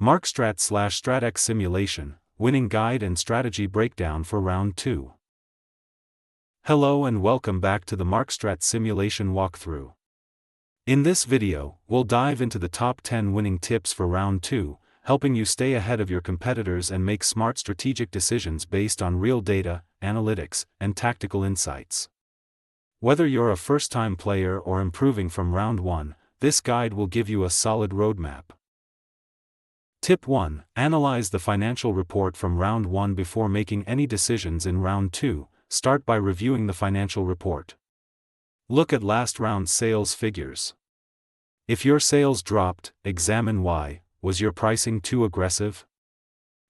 Markstrat/StratX Simulation, Winning Guide and Strategy Breakdown for Round 2. Hello and welcome back to the Markstrat Simulation walkthrough. In this video, we'll dive into the top 10 winning tips for Round 2, helping you stay ahead of your competitors and make smart strategic decisions based on real data, analytics, and tactical insights. Whether you're a first-time player or improving from Round 1, this guide will give you a solid roadmap. Tip 1. Analyze the financial report from Round 1 before making any decisions in Round 2. Start by reviewing the financial report. Look at last round's sales figures. If your sales dropped, examine why. Was your pricing too aggressive?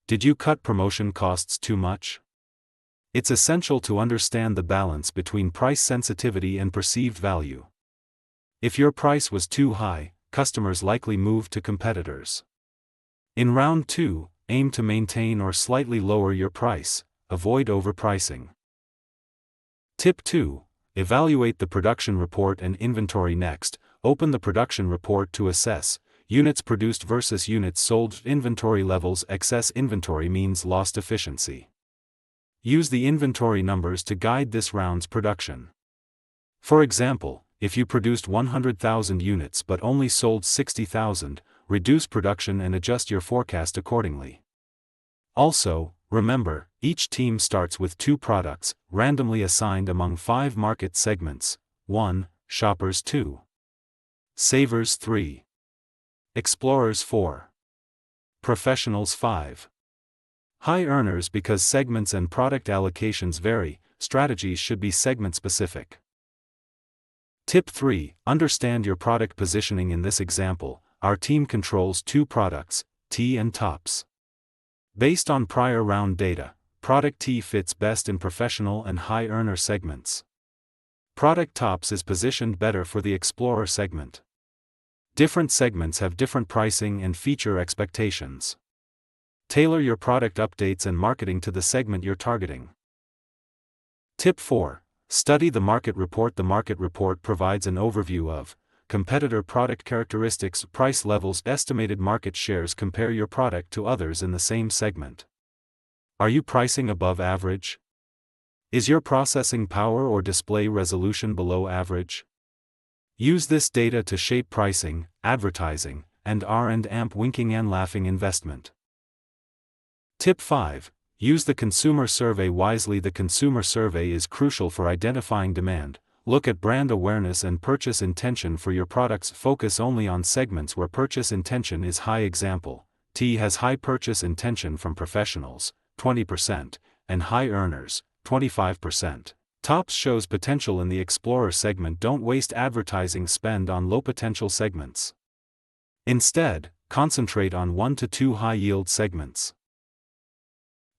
Did you cut promotion costs too much? It's essential to understand the balance between price sensitivity and perceived value. If your price was too high, customers likely moved to competitors. In Round 2, aim to maintain or slightly lower your price. Avoid overpricing. Tip 2. Evaluate the production report and inventory next. Open the production report to assess units produced versus units sold. Inventory levels. Excess inventory means lost efficiency. Use the inventory numbers to guide this round's production. For example, if you produced 100,000 units but only sold 60,000, reduce production and adjust your forecast accordingly. Also, remember, each team starts with 2 products, randomly assigned among 5 market segments: 1. Shoppers 2. Savers 3. Explorers 4. Professionals 5. High earners. Because segments and product allocations vary, strategies should be segment-specific. Tip 3. Understand your product positioning. In this example, our team controls 2 products, T and Tops. Based on prior round data, product T fits best in professional and high earner segments. Product Tops is positioned better for the Explorer segment. Different segments have different pricing and feature expectations. Tailor your product updates and marketing to the segment you're targeting. Tip 4. Study the market report. The market report provides an overview of competitor product characteristics, price levels, estimated market shares. Compare your product to others in the same segment. Are you pricing above average? Is your processing power or display resolution below average? Use this data to shape pricing, advertising, and R&D winking and laughing investment. Tip 5. Use the consumer survey wisely. The consumer survey is crucial for identifying demand. Look at brand awareness and purchase intention for your products. Focus only on segments where purchase intention is high. Example: T has high purchase intention from professionals, 20%, and high earners, 25%. Tops shows potential in the Explorer segment. Don't waste advertising spend on low potential segments. Instead, concentrate on 1 to 2 high yield segments.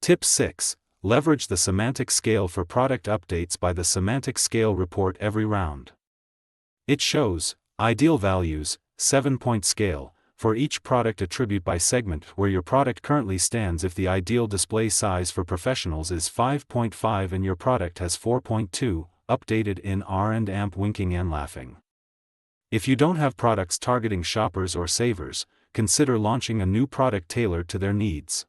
Tip 6. Leverage the semantic scale for product updates. By the semantic scale report every round. It shows ideal values, 7-point scale, for each product attribute by segment where your product currently stands. If the ideal display size for professionals is 5.5 and your product has 4.2, updated in R&D winking and laughing. If you don't have products targeting shoppers or savers, consider launching a new product tailored to their needs.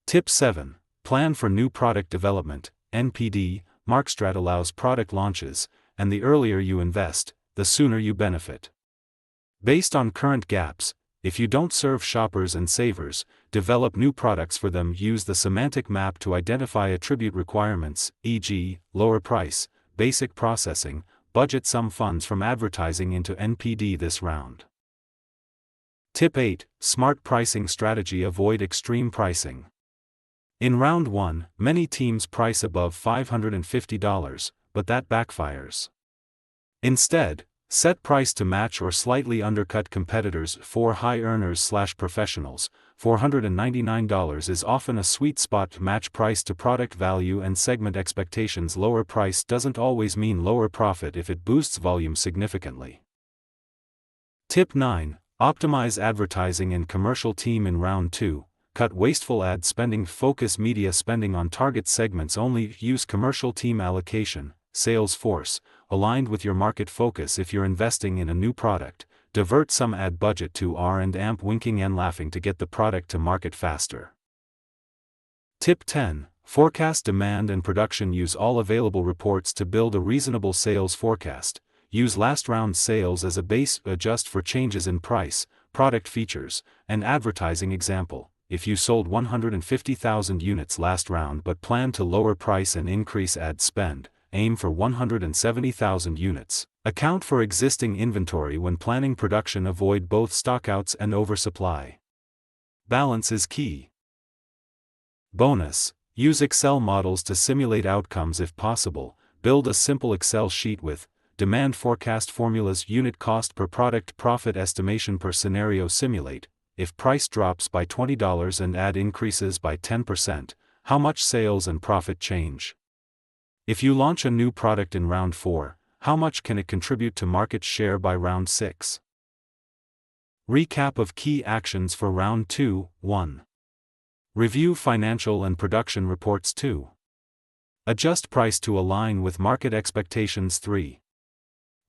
Tip 7. Plan for new product development. NPD. Markstrat allows product launches, and the earlier you invest, the sooner you benefit. Based on current gaps, if you don't serve shoppers and savers, develop new products for them. Use the semantic map to identify attribute requirements, e.g., lower price, basic processing, budget some funds from advertising into NPD this round. Tip 8. Smart pricing strategy. Avoid extreme pricing. In Round 1, many teams price above $550, but that backfires. Instead, set price to match or slightly undercut competitors. For high earners/professionals, $499 is often a sweet spot to match price to product value and segment expectations. Lower price doesn't always mean lower profit if it boosts volume significantly. Tip 9. Optimize advertising and commercial team. In Round 2, cut wasteful ad spending. Focus media spending on target segments only. Use commercial team allocation, sales force, aligned with your market focus. If you're investing in a new product, divert some ad budget to R&amp winking and laughing to get the product to market faster. Tip 10. Forecast demand and production. Use all available reports to build a reasonable sales forecast. Use last round sales as a base, adjust for changes in price, product features, and advertising. Example, if you sold 150,000 units last round but plan to lower price and increase ad spend, aim for 170,000 units. Account for existing inventory when planning production. Avoid both stockouts and oversupply. Balance is key. Bonus: use Excel models to simulate outcomes if possible. Build a simple Excel sheet with demand forecast formulas, unit cost per product, profit estimation per scenario. Simulate, if price drops by $20 and ad increases by 10%, how much sales and profit change? If you launch a new product in round 4, how much can it contribute to market share by round 6? Recap of key actions for round 2. 1. Review financial and production reports. 2. Adjust price to align with market expectations. 3.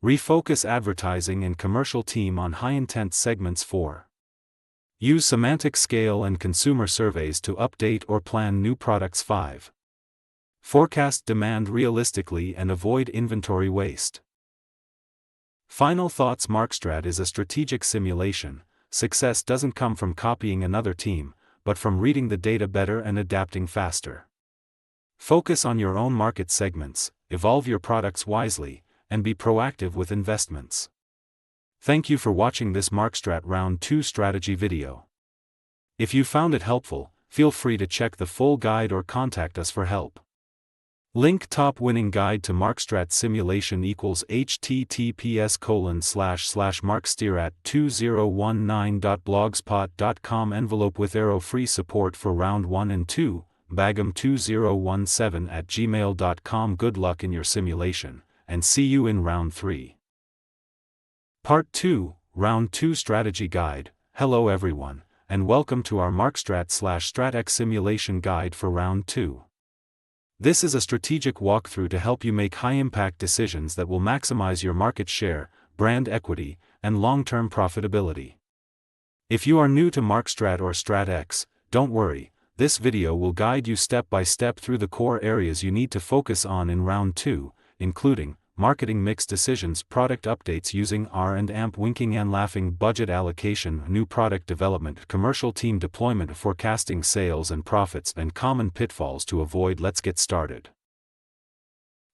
Refocus advertising and commercial team on high-intent segments. 4. Use semantic scale and consumer surveys to update or plan new products. 5. Forecast demand realistically and avoid inventory waste. Final thoughts: Markstrat is a strategic simulation. Success doesn't come from copying another team, but from reading the data better and adapting faster. Focus on your own market segments, evolve your products wisely, and be proactive with investments. Thank you for watching this Markstrat Round 2 strategy video. If you found it helpful, feel free to check the full guide or contact us for help. Link: top winning guide to Markstrat simulation equals https://markstrat2019.blogspot.com. envelope with arrow. free support for round 1 and 2, bagam2017@gmail.com. Good luck in your simulation, and see you in round 3. Part 2, Round 2 Strategy Guide. Hello everyone, and welcome to our Markstrat/StratX Simulation Guide for Round 2. This is a strategic walkthrough to help you make high-impact decisions that will maximize your market share, brand equity, and long-term profitability. If you are new to Markstrat or StratX, don't worry, this video will guide you step by step through the core areas you need to focus on in Round 2, including marketing mix decisions, product updates using R&amp winking and laughing, budget allocation, new product development, commercial team deployment, forecasting sales and profits, and common pitfalls to avoid. Let's get started.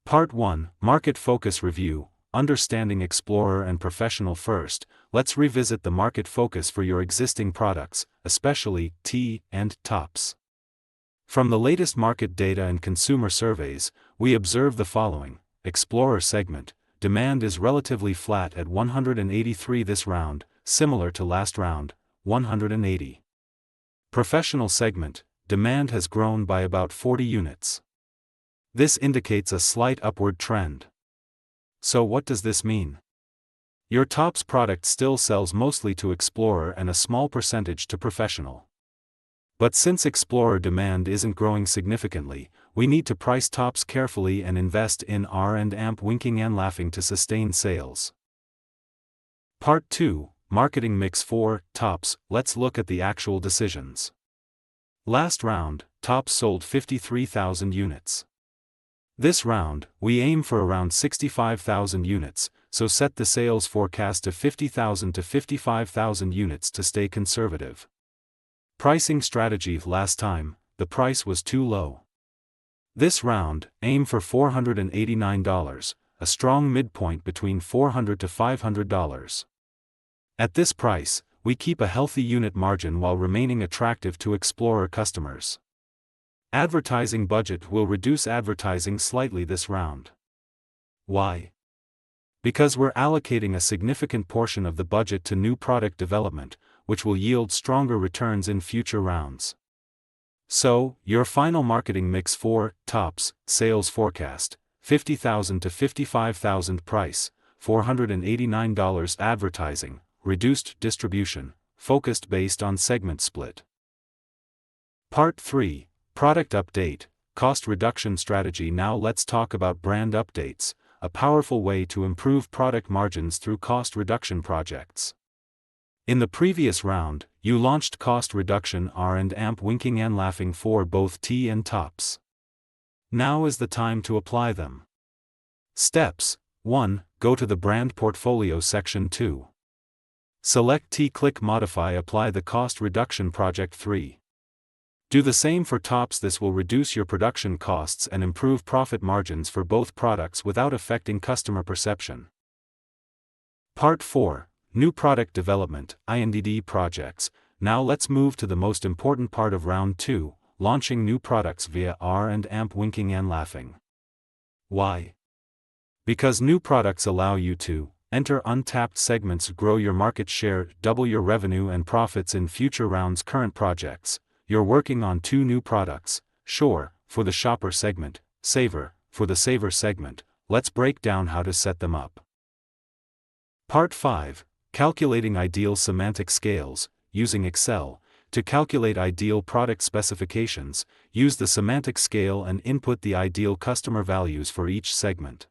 Part 1, Market Focus Review, Understanding Explorer and Professional. First, let's revisit the market focus for your existing products, especially T and tops. From the latest market data and consumer surveys, we observe the following. Explorer segment, demand is relatively flat at 183 this round, similar to last round, 180. Professional segment, demand has grown by about 40 units. This indicates a slight upward trend. So what does this mean? Your tops product still sells mostly to Explorer and a small percentage to Professional. But since Explorer demand isn't growing significantly, we need to price tops carefully and invest in R&amp winking and laughing to sustain sales. Part 2, Marketing Mix for tops. Let's look at the actual decisions. Last round, tops sold 53,000 units. This round, we aim for around 65,000 units, so set the sales forecast to 50,000 to 55,000 units to stay conservative. Pricing strategy: last time, the price was too low. This round, aim for $489, a strong midpoint between $400 to $500. At this price, we keep a healthy unit margin while remaining attractive to Explorer customers. Advertising budget will reduce advertising slightly this round. Why? Because we're allocating a significant portion of the budget to new product development, which will yield stronger returns in future rounds. So, your final marketing mix for tops, sales forecast, 50,000 to 55,000, price, $489, advertising, reduced distribution, focused based on segment split. Part 3, Product Update, Cost Reduction Strategy. Now let's talk about brand updates, a powerful way to improve product margins through cost reduction projects. In the previous round, you launched cost reduction R and AMP winking and laughing for both T and tops. Now is the time to apply them. Steps: 1. Go to the Brand Portfolio section. 2. Select T. Click Modify. Apply the cost reduction project. 3. Do the same for tops. This will reduce your production costs and improve profit margins for both products without affecting customer perception. Part 4. New Product Development, INDD projects. Now let's move to the most important part of Round 2, launching new products via R and AMP winking and laughing. Why? Because new products allow you to enter untapped segments, grow your market share, double your revenue and profits in future rounds. Current projects. You're working on 2 new products, sure, for the shopper segment, saver, for the saver segment. Let's break down how to set them up. Part 5. Calculating ideal semantic scales. Using Excel, to calculate ideal product specifications, use the semantic scale and input the ideal customer values for each segment.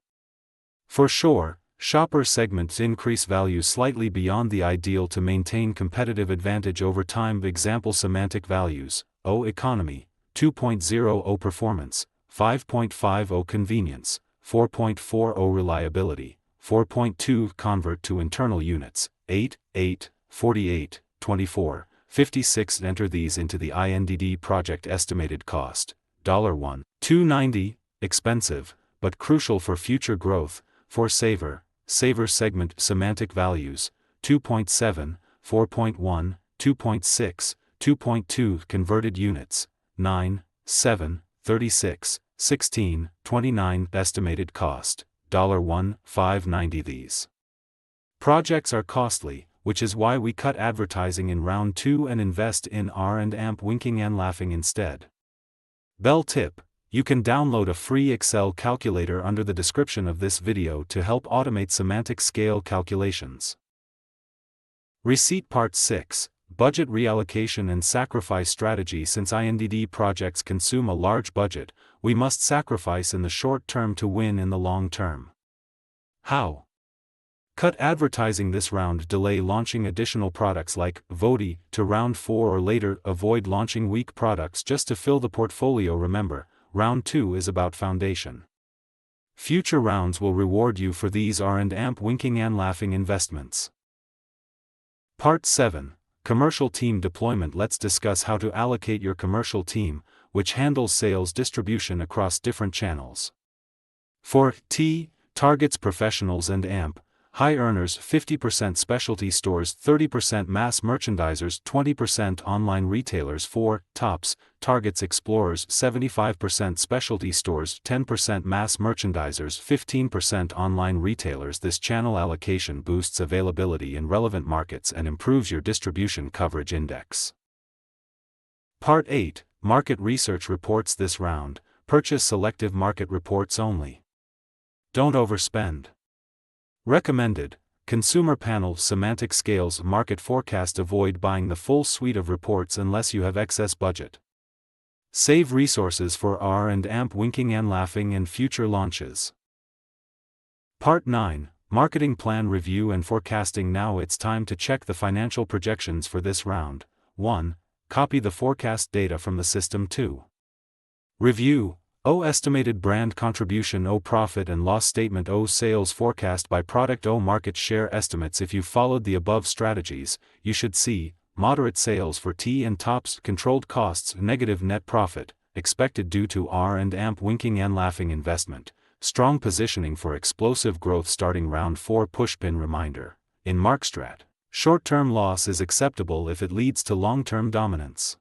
For sure, shopper segments increase values slightly beyond the ideal to maintain competitive advantage over time. Example: semantic values: O economy, 2.0 O performance, 5.5 O convenience, 4.4 O reliability, 4.2 convert to internal units, 8, 8, 48, 24, 56. Enter these into the INDD project. Estimated cost: $1, $2.90, expensive, but crucial for future growth. For saver segment, semantic values: 2.7, 4.1, 2.6, 2.2. Converted units: 9, 7, 36, 16, 29. Estimated cost: $1, $5.90. These projects are costly, which is why we cut advertising in Round 2 and invest in R and AMP winking and laughing instead. Bell tip: you can download a free Excel calculator under the description of this video to help automate semantic scale calculations. Receipt. Part 6. Budget reallocation and sacrifice strategy. Since INDD projects consume a large budget, we must sacrifice in the short term to win in the long term. How? Cut advertising this round. Delay launching additional products like Vodites to Round 4 or later. Avoid launching weak products just to fill the portfolio. Remember, Round 2 is about foundation. Future rounds will reward you for these R and AMP winking and laughing investments. Part 7. Commercial team deployment. Let's discuss how to allocate your commercial team, which handles sales distribution across different channels. For T, targets professionals and AMP, high earners. 50% specialty stores, 30% mass merchandisers, 20% online retailers. For tops, targets explorers, 75% specialty stores, 10% mass merchandisers, 15% online retailers. This channel allocation boosts availability in relevant markets and improves your distribution coverage index. Part 8. Market research reports. This round, purchase selective market reports only. Don't overspend. Recommended: Consumer Panel, Semantic Scales, Market Forecast. Avoid buying the full suite of reports unless you have excess budget. Save resources for R and AMP winking and laughing and future launches. Part 9. Marketing Plan Review and Forecasting. Now it's time to check the financial projections for this round. 1. Copy the forecast data from the system. 2. Review: O estimated brand contribution, O profit and loss statement, O sales forecast by product, O market share estimates. If you followed the above strategies, you should see moderate sales for T and tops, controlled costs, negative net profit expected due to R and AMP winking and laughing investment, strong positioning for explosive growth starting Round 4. Pushpin reminder: in Markstrat, short-term loss is acceptable if it leads to long-term dominance.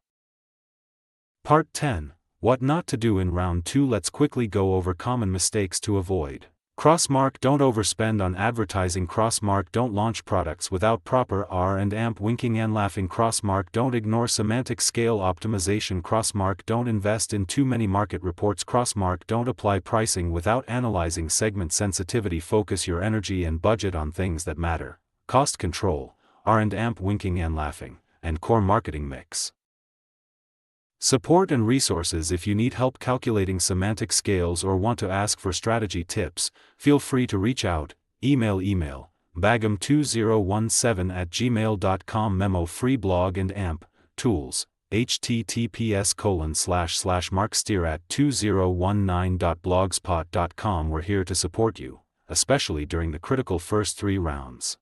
Part 10. What not to do in Round 2. Let's quickly go over common mistakes to avoid. Crossmark: don't overspend on advertising. Crossmark: don't launch products without proper R and AMP winking and laughing. Crossmark: don't ignore semantic scale optimization. Crossmark: don't invest in too many market reports. Crossmark: don't apply pricing without analyzing segment sensitivity. Focus your energy and budget on things that matter: cost control, R and AMP winking and laughing, and core marketing mix. Support and resources: if you need help calculating semantic scales or want to ask for strategy tips, feel free to reach out. Email bagam2017@gmail.com. Memo free blog and AMP tools. https://markstrat2019.blogspot.com. We're here to support you, especially during the critical first 3 rounds.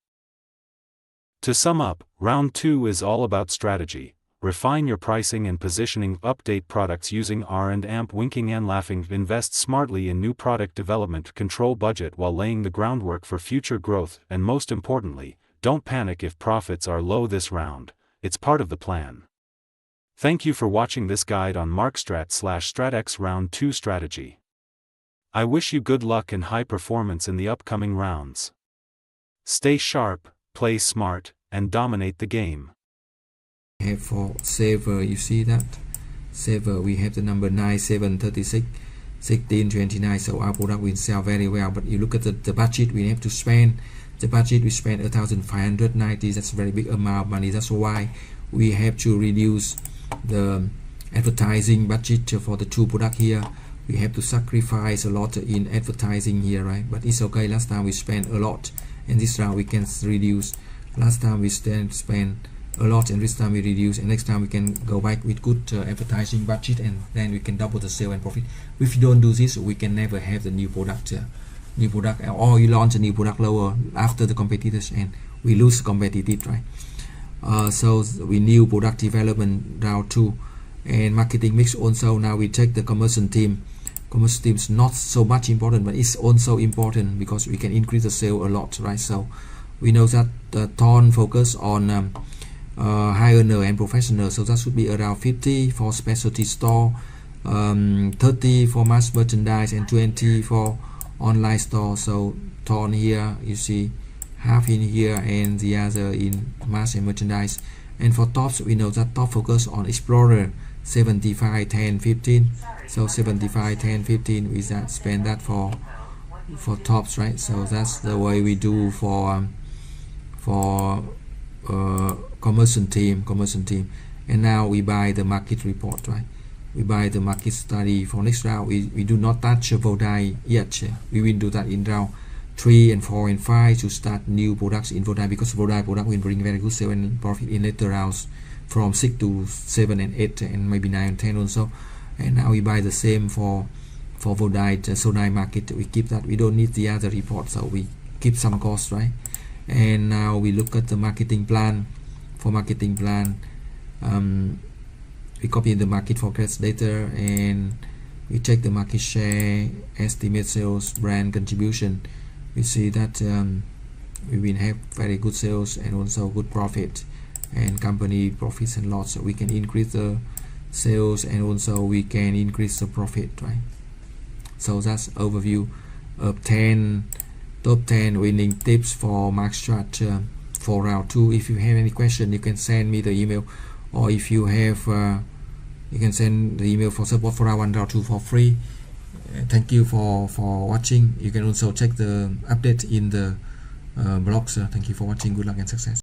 To sum up, round 2 is all about strategy. Refine your pricing and positioning, update products using R and AMP, winking and laughing, invest smartly in new product development, control budget while laying the groundwork for future growth, and most importantly, don't panic if profits are low this round. It's part of the plan. Thank you for watching this guide on Markstrat/StratX Round 2 strategy. I wish you good luck and high performance in the upcoming rounds. Stay sharp, play smart, and dominate the game. Have for saver, you see that saver, we have the number 9, 7, 36, 16, 29. So our product will sell very well. But you look at the budget we have to spend. The budget we spend 1,590. That's a very big amount of money. That's why we have to reduce the advertising budget for the 2 products here. We have to sacrifice a lot in advertising here, right? But it's okay. Last time we spent a lot, and this round we can reduce. Last time we spend a lot, and this time we reduce, and next time we can go back with good advertising budget, and then we can double the sale and profit. If you don't do this, we can never have the new product, or you launch a new product lower after the competitors, and we lose competitive, right? So we new product development round 2, and marketing mix also. Now we take the commercial team. Commercial team is not so much important, but it's also important because we can increase the sale a lot, right? So we know that the tone focus on high earner and professional, so that should be around 50 for specialty store, 30 for mass merchandise, and 20 for online store. So tone here, you see half in here and the other in mass and merchandise. And for tops, we know that top focus on explorer, 75, 10, 15. So 75, 10, 15, we spend that for tops, right? So that's the way we do for commercial team. And now we buy the market report, right? We buy the market study for next round. We do not touch Vodites yet. We will do that in round 3 and 4 and 5 to start new products in Vodites, because Vodites product will bring very good sale and profit in later rounds from 6 to 7 and 8 and maybe 9 and 10 also. And now we buy the same for Vodites, Sonite market. We keep that. We don't need the other report, so we keep some cost, right? And now we look at the marketing plan. For marketing plan, we copy the market forecast data, and we check the market share, estimate sales, brand contribution. We see that we will have very good sales and also good profit, and company profits and loss. So we can increase the sales and also we can increase the profit, right? So that's overview of top 10 winning tips for Markstrat for round 2. If you have any question, you can send me the email, or if you have you can send the email for support for round 1, round 2 for free. Thank you for watching. You can also check the update in the blogs. Thank you for watching. Good luck and success.